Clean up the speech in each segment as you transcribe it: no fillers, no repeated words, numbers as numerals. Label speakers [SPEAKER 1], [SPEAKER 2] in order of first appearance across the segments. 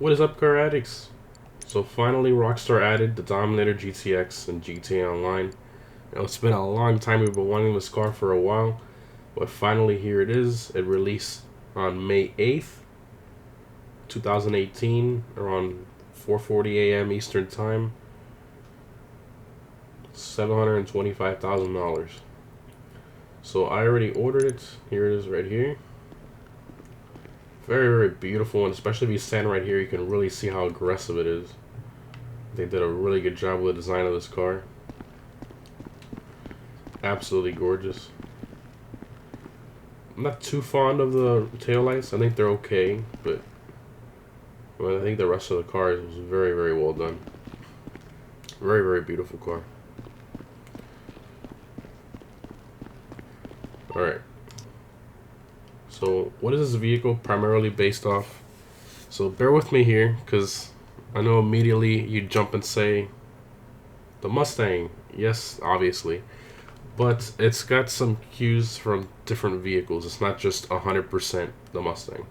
[SPEAKER 1] What is up, car addicts? So finally, Rockstar added the Dominator GTX and GTA Online. You know, it's been a long time. We've been wanting this car for a while, but finally here it is. It released on May 8th, 2018, around 4:40 a.m. Eastern Time. $725,000. So I already ordered it. Here it is right here. Very, very beautiful, and especially if you stand right here, you can really see how aggressive it is. They did a really good job with the design of this car. Absolutely gorgeous. I'm not too fond of the taillights. I think they're okay, but I think the rest of the car was very, very well done. Very, very beautiful car. Alright. So, what is this vehicle primarily based off? So, bear with me here, because I know immediately you jump and say, the Mustang. Yes, obviously. But it's got some cues from different vehicles. It's not just 100% the Mustang.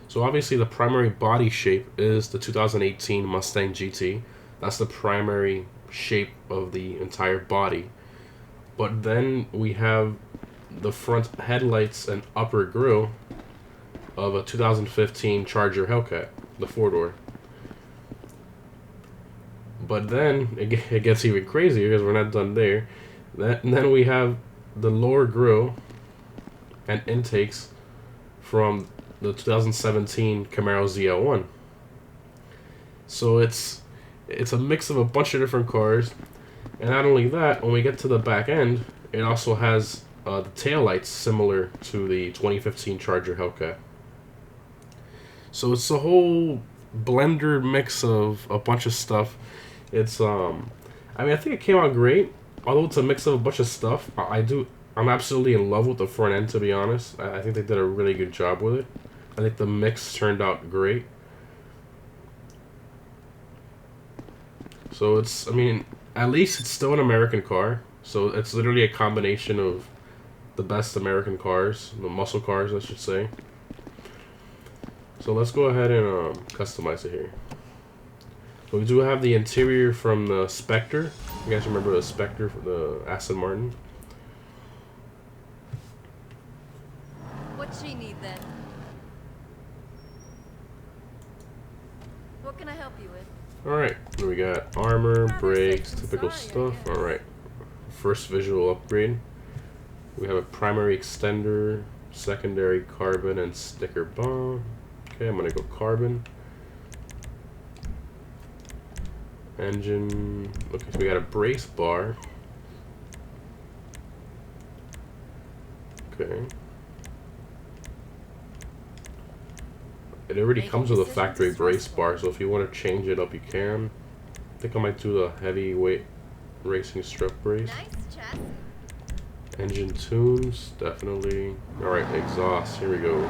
[SPEAKER 1] So, obviously, the primary body shape is the 2018 Mustang GT. That's the primary shape of the entire body. But then we have the front headlights and upper grille of a 2015 Charger Hellcat, the 4-door. But then it gets even crazier because we're not done there. Then we have the lower grille and intakes from the 2017 Camaro ZL1. So it's a mix of a bunch of different cars. And not only that, when we get to the back end, it also has the taillights similar to the 2015 Charger Hellcat. So it's a whole blender mix of a bunch of stuff. It's I mean, I think it came out great. Although it's a mix of a bunch of stuff, I'm absolutely in love with the front end, to be honest. I think they did a really good job with it. I think the mix turned out great. So I mean, at least it's still an American car. So it's literally a combination of the best American cars, the muscle cars, I should say. So let's go ahead and customize it here. So we do have the interior from the Specter. You guys remember the Specter from the Aston Martin?
[SPEAKER 2] What's she need then? What can I help you with?
[SPEAKER 1] Alright, we got armor, brakes, typical stuff. Alright, first visual upgrade. We have a primary extender, secondary carbon, and sticker bomb. Okay, I'm gonna go carbon. Engine. Okay, so we got a brace bar. Okay. It already comes with a factory brace bar, so if you want to change it up, you can. I think I might do the heavyweight racing strut brace. Engine tunes, definitely. Alright, exhaust, here we go.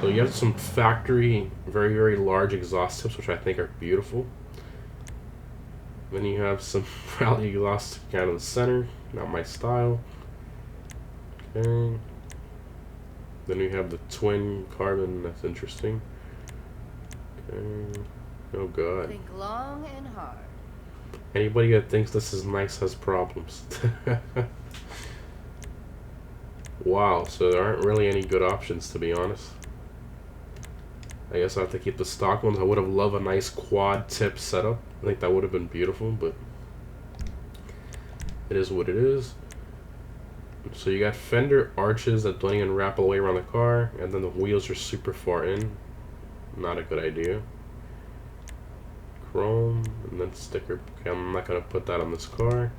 [SPEAKER 1] So you have some factory, very, very large exhaust tips, which I think are beautiful. Then you have some rally exhaust kind of the center, not my style. Okay. Then we have the twin carbon, that's interesting. Okay. Oh god.
[SPEAKER 2] Think long and hard.
[SPEAKER 1] Anybody that thinks this is nice has problems. Wow, so there aren't really any good options, to be honest. I guess I have to keep the stock ones. I would have loved a nice quad tip setup. I think that would have been beautiful, but it is what it is. So you got fender arches that don't even wrap all the way around the car, and then the wheels are super far in. Not a good idea. Chrome, and then sticker. Okay, I'm not going to put that on this car.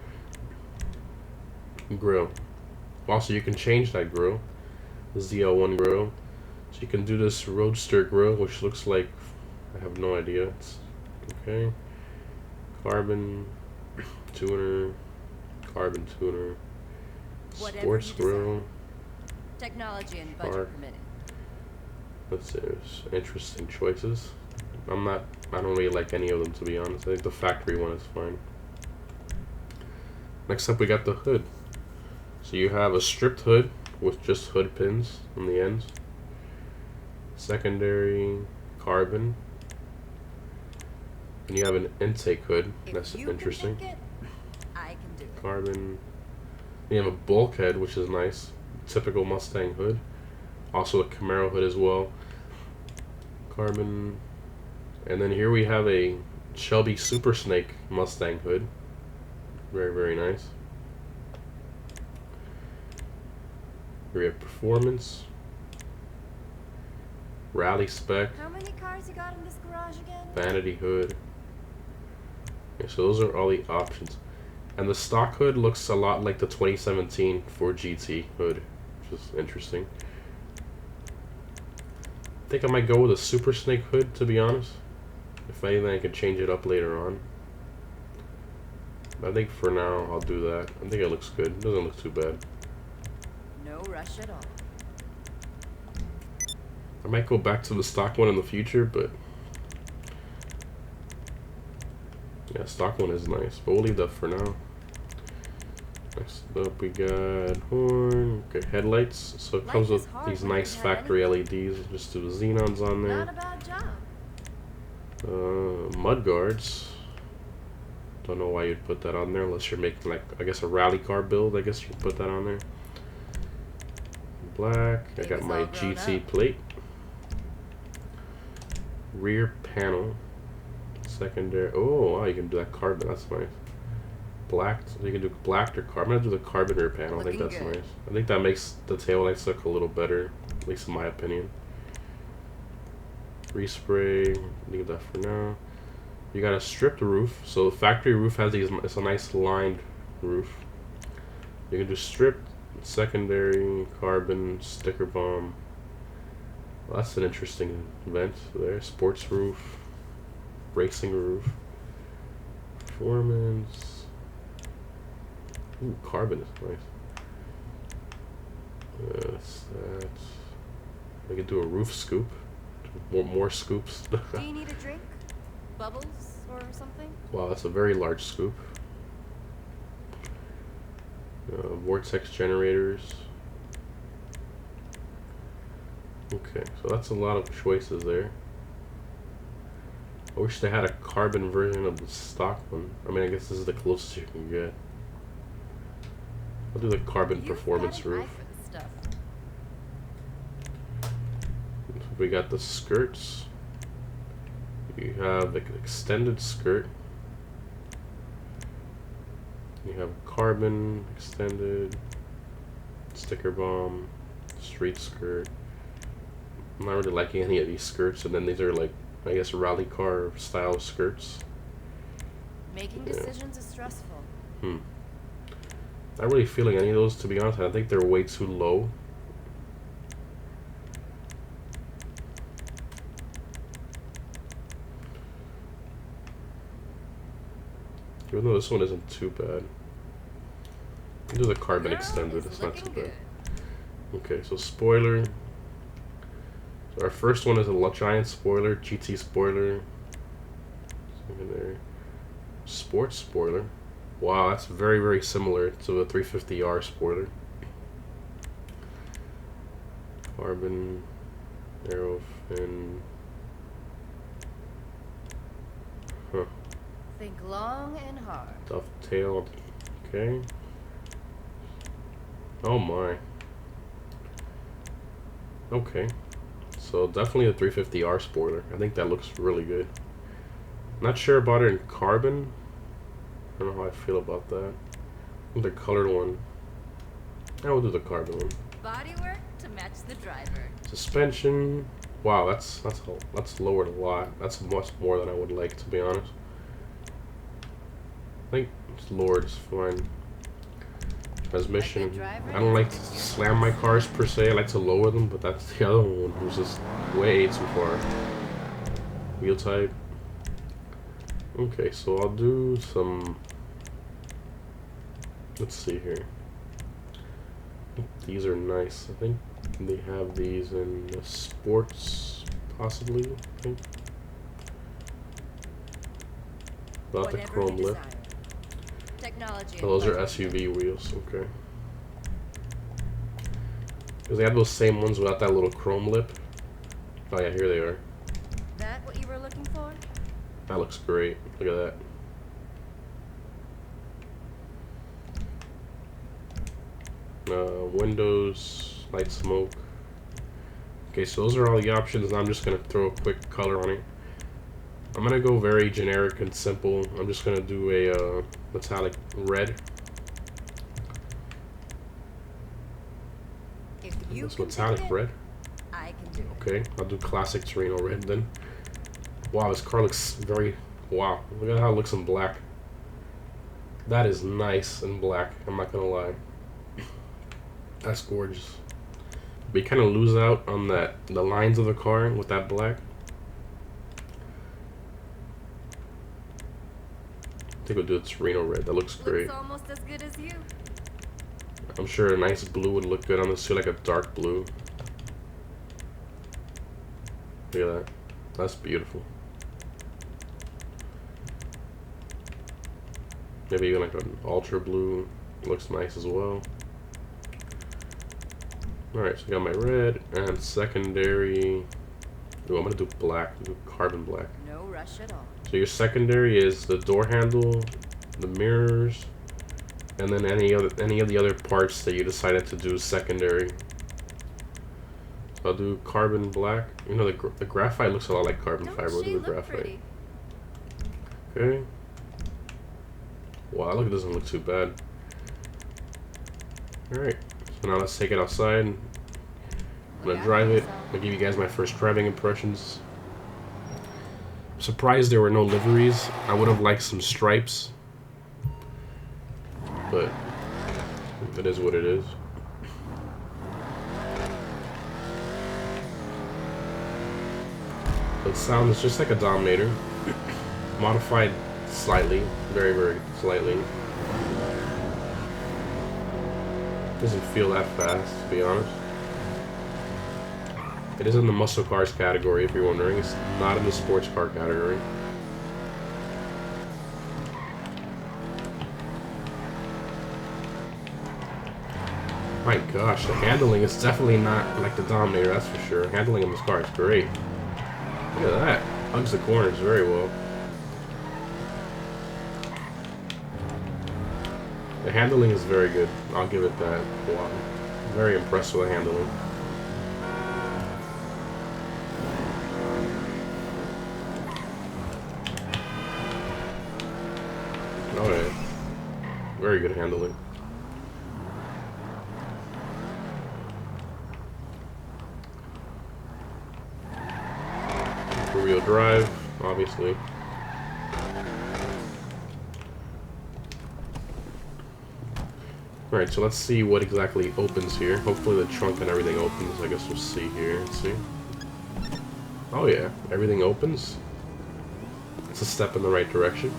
[SPEAKER 1] Grille. Also, you can change that grille, the ZL1 grille. So you can do this Roadster grille, which looks like, I have no idea. It's okay. Carbon tuner, carbon tuner, sports grille.
[SPEAKER 2] Technology and budget permitting.
[SPEAKER 1] Let's see, there's interesting choices. I don't really like any of them, to be honest. I think the factory one is fine. Next up, we got the hood. So you have a stripped hood with just hood pins on the ends. Secondary carbon. And you have an intake hood.
[SPEAKER 2] If
[SPEAKER 1] That's
[SPEAKER 2] you can
[SPEAKER 1] interesting.
[SPEAKER 2] think it, I can do it.
[SPEAKER 1] Carbon. You have a bulkhead, which is nice. Typical Mustang hood. Also a Camaro hood as well. Carbon. And then here we have a Shelby Super Snake Mustang hood. Very, very nice. Here we have performance. Rally spec.
[SPEAKER 2] How many cars you got in this garage again?
[SPEAKER 1] Vanity hood. Okay, so those are all the options. And the stock hood looks a lot like the 2017 Ford GT hood, which is interesting. I think I might go with a Super Snake hood, to be honest. If anything, I could change it up later on. But I think for now, I'll do that. I think it looks good. It doesn't look too bad.
[SPEAKER 2] No rush at all.
[SPEAKER 1] I might go back to the stock one in the future, but yeah, stock one is nice. But we'll leave that for now. Next up, we got horn. Okay, headlights. So it comes with these nice factory LEDs. Just do xenons on there.
[SPEAKER 2] Not a bad job.
[SPEAKER 1] Mud guards. Don't know why you'd put that on there unless you're making, like, I guess a rally car build. I guess you put that on there. Black. I got my GT plate. Rear panel. Secondary. Oh, wow, you can do that carbon. That's nice. Black. So you can do black or carbon. I'm gonna do the carbon rear panel. I think that's nice. I think that makes the tail lights look a little better, at least in my opinion. Respray, leave that for now. You got a stripped roof. So the factory roof has these, it's a nice lined roof. You can do stripped, secondary, carbon, sticker bomb. Well, that's an interesting event there. Sports roof, racing roof, performance. Ooh, carbon is nice. That's that. We could do a roof scoop. More scoops.
[SPEAKER 2] Do you need a drink? Bubbles or something?
[SPEAKER 1] Wow, that's a very large scoop. Vortex generators. Okay, so that's a lot of choices there. I wish they had a carbon version of the stock one. I mean, I guess this is the closest you can get. I'll do the carbon performance roof. We got the skirts. You have the extended skirt. You have carbon extended, sticker bomb, street skirt. I'm not really liking any of these skirts, and then these are like, I guess, rally car style skirts.
[SPEAKER 2] Making decisions is stressful.
[SPEAKER 1] Not really feeling any of those, to be honest. I think they're way too low. Even though this one isn't too bad. I'll do the carbon extended, it's not too bad. Okay, so spoiler. So our first one is a giant spoiler, GT spoiler. Secondary. Sports spoiler. Wow, that's very, very similar to the 350R spoiler. Carbon, arrow fin. Huh.
[SPEAKER 2] Think long and hard.
[SPEAKER 1] Dovetailed. Okay. Oh my. Okay. So definitely the 350R spoiler. I think that looks really good. Not sure about it in carbon. I don't know how I feel about that. The colored one. I will do the carbon one.
[SPEAKER 2] Bodywork to match the driver.
[SPEAKER 1] Suspension. Wow, that's lowered a lot. That's much more than I would like, to be honest. I think it's lowered is fine. Transmission. I don't like to slam my cars per se. I like to lower them, but that's the other one who's just way too far. Wheel type. Okay, so I'll do some. Let's see here. These are nice. I think they have these in the sports, possibly. I think. Not the chrome lip. Oh, those are SUV wheels. Okay. Because they have those same ones without that little chrome lip. Oh yeah, here they are.
[SPEAKER 2] That what you were looking for?
[SPEAKER 1] That looks great. Look at that. Windows, light smoke. Okay, so those are all the options. I'm just gonna throw a quick color on it. I'm gonna go very generic and simple. I'm just gonna do a metallic red.
[SPEAKER 2] If you
[SPEAKER 1] This
[SPEAKER 2] can
[SPEAKER 1] metallic
[SPEAKER 2] do it,
[SPEAKER 1] red.
[SPEAKER 2] I can do it.
[SPEAKER 1] Okay, I'll do classic Torino red then. Wow, this car looks very... Wow, look at how it looks in black. That is nice in black, I'm not gonna lie. That's gorgeous. But you kind of lose out on the lines of the car with that black. I think we'll do a Torino red, that looks great.
[SPEAKER 2] Looks almost as good as you.
[SPEAKER 1] I'm sure a nice blue would look good on this too, like a dark blue. Look at that. That's beautiful. Maybe even like an ultra blue. Looks nice as well. Alright, so I got my red and secondary. Ooh, I'm gonna do black, do carbon black.
[SPEAKER 2] No rush at all.
[SPEAKER 1] So your secondary is the door handle, the mirrors, and then any of the other parts that you decided to do secondary. So I'll do carbon black. You know, the graphite looks a lot like carbon fiber.
[SPEAKER 2] Don't
[SPEAKER 1] Look
[SPEAKER 2] she
[SPEAKER 1] at the
[SPEAKER 2] look
[SPEAKER 1] graphite.
[SPEAKER 2] pretty?
[SPEAKER 1] Okay. Wow, look, it doesn't look too bad. Alright, so now let's take it outside. I'm gonna drive it. I'm gonna give you guys my first driving impressions. I'm surprised there were no liveries. I would have liked some stripes. But it is what it is. The sound is just like a Dominator. Modified slightly. Very, very slightly. Doesn't feel that fast, to be honest. It is in the muscle cars category, if you're wondering. It's not in the sports car category. My gosh, the handling is definitely not like the Dominator, that's for sure. Handling in this car is great. Look at that. Hugs the corners very well. The handling is very good. I'll give it that. Wow. Very impressed with the handling. Oh yeah. Very good handling. Rear-wheel drive, obviously. Alright, so let's see what exactly opens here. Hopefully the trunk and everything opens. I guess we'll see here. Let's see. Oh yeah, everything opens. It's a step in the right direction.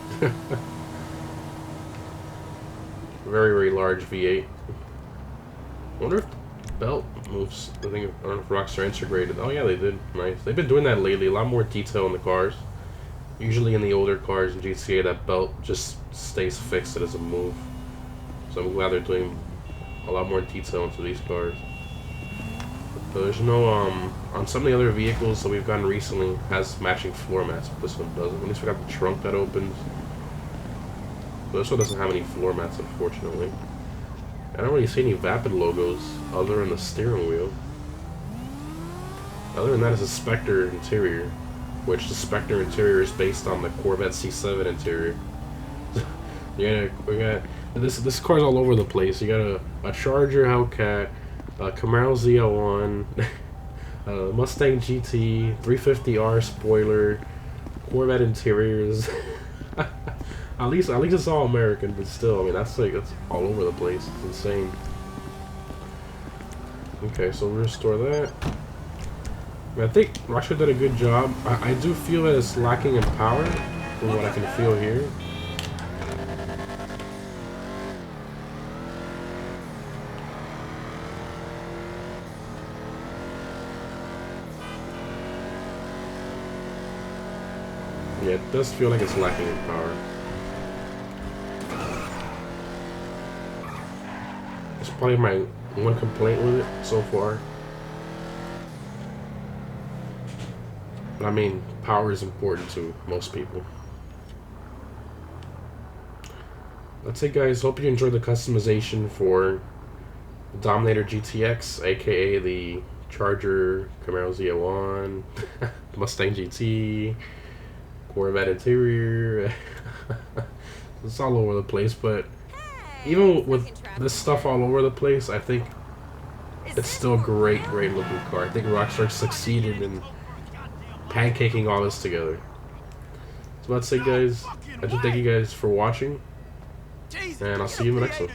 [SPEAKER 1] Very, very large V8. I wonder if the belt moves. I don't know if Rockstar integrated. Oh yeah, they did. Nice. They've been doing that lately. A lot more detail in the cars. Usually in the older cars in GTA, that belt just stays fixed. It doesn't move. So I'm glad they're doing a lot more detail into these cars. But there's no, on some of the other vehicles that we've gotten recently has matching floor mats, but this one doesn't. At least we got the trunk that opens. But this one doesn't have any floor mats, unfortunately. I don't really see any Vapid logos other than the steering wheel. Other than that, it's a Specter Interior, which the Specter Interior is based on the Corvette C7 interior. Yeah, we got this car's all over the place. You got a Charger Hellcat, a Camaro ZL1, Mustang GT, 350R spoiler, Corvette interiors. At least it's all American, but still, I mean, that's all over the place. It's insane. Okay, so we'll restore that. I think Rockstar did a good job. I do feel that it's lacking in power, from what I can feel here. Yeah, it does feel like it's lacking in power. It's probably my one complaint with it so far. I mean, power is important to most people. That's it, guys. Hope you enjoyed the customization for the Dominator GTX, aka the Charger Camaro ZL1, Mustang GT, Vapid Interior. It's all over the place, but even with this stuff all over the place, I think it's still a great looking car. I think Rockstar succeeded in pancaking all this together. So that's it, guys. I just thank you guys for watching, and I'll see you in the next one.